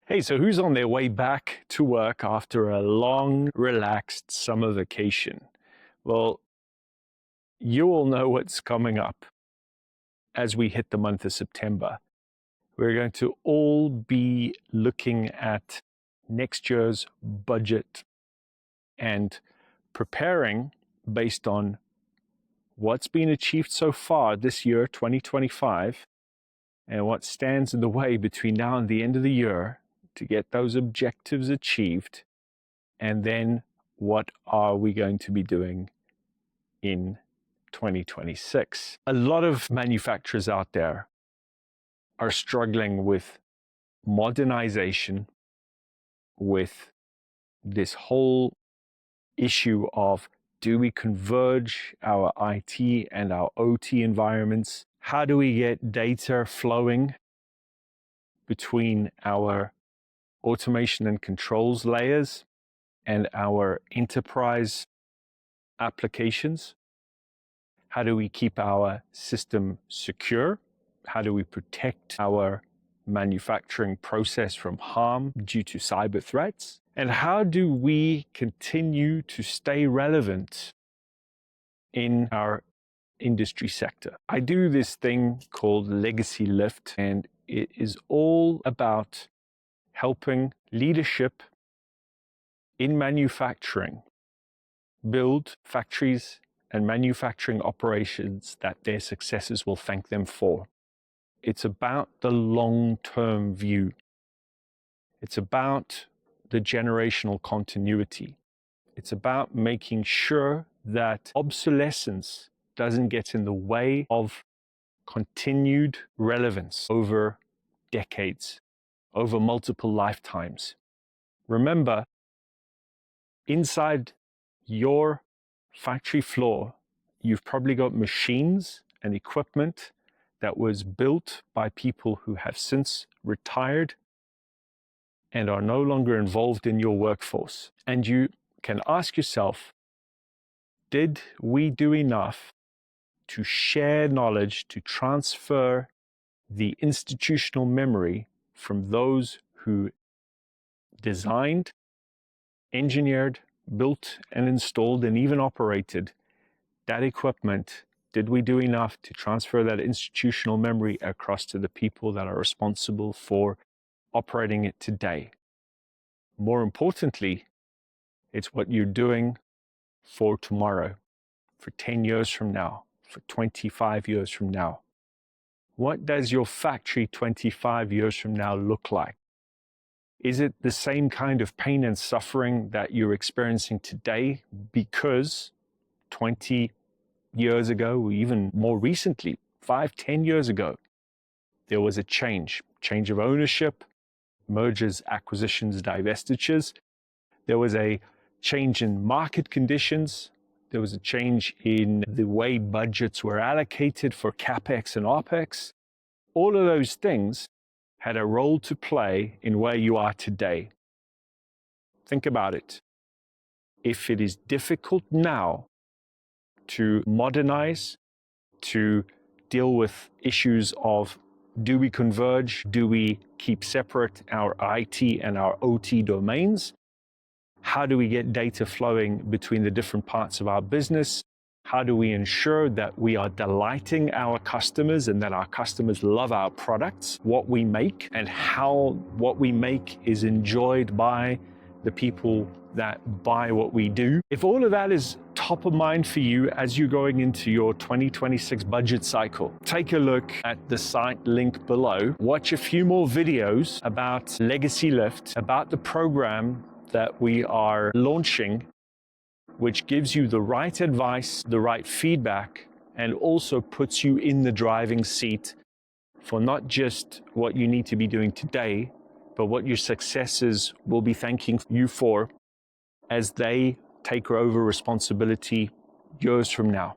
Hey, so who's on their way back to work after a long, relaxed summer vacation? Well, you all know what's coming up as we hit the month of September. We're going to all be looking at next year's budget and preparing based on what's been achieved so far this year, 2025, and what stands in the way between now and the end of the year to get those objectives achieved. And then what are we going to be doing in 2026? A lot of manufacturers out there are struggling with modernization, with this whole issue of, do we converge our IT and our OT environments? How do we get data flowing between our automation and controls layers and our enterprise applications? How do we keep our system secure? How do we protect our manufacturing process from harm due to cyber threats? And how do we continue to stay relevant in our industry sector? I do this thing called Legacy Lift, and it is all about helping leadership in manufacturing build factories and manufacturing operations that their successors will thank them for. It's about the long-term view. It's about the generational continuity. It's about making sure that obsolescence doesn't get in the way of continued relevance over decades, over multiple lifetimes. Remember, inside your factory floor, you've probably got machines and equipment that was built by people who have since retired and are no longer involved in your workforce. And you can ask yourself, did we do enough to share knowledge, to transfer the institutional memory from those who designed, engineered, built and installed and even operated that equipment? Did we do enough to transfer that institutional memory across to the people that are responsible for operating it today? More importantly, it's what you're doing for tomorrow, for 10 years from now, for 25 years from now. What does your factory 25 years from now look like? Is it the same kind of pain and suffering that you're experiencing today because 20 years ago, or even more recently, 5, 10 years ago, there was a change of ownership, mergers, acquisitions, divestitures. There was a change in market conditions. There was a change in the way budgets were allocated for CapEx and OpEx. All of those things had a role to play in where you are today. Think about it. If it is difficult now to modernize, to deal with issues of, do we converge? Do we keep separate our IT and our OT domains? How do we get data flowing between the different parts of our business? How do we ensure that we are delighting our customers and that our customers love our products, what we make, and how what we make is enjoyed by the people that buy what we do? If all of that is top of mind for you as you're going into your 2026 budget cycle, take a look at the site link below. Watch a few more videos about Legacy Lift, about the program that we are launching, which gives you the right advice, the right feedback, and also puts you in the driving seat for not just what you need to be doing today, but what your successors will be thanking you for as they take over responsibility years from now.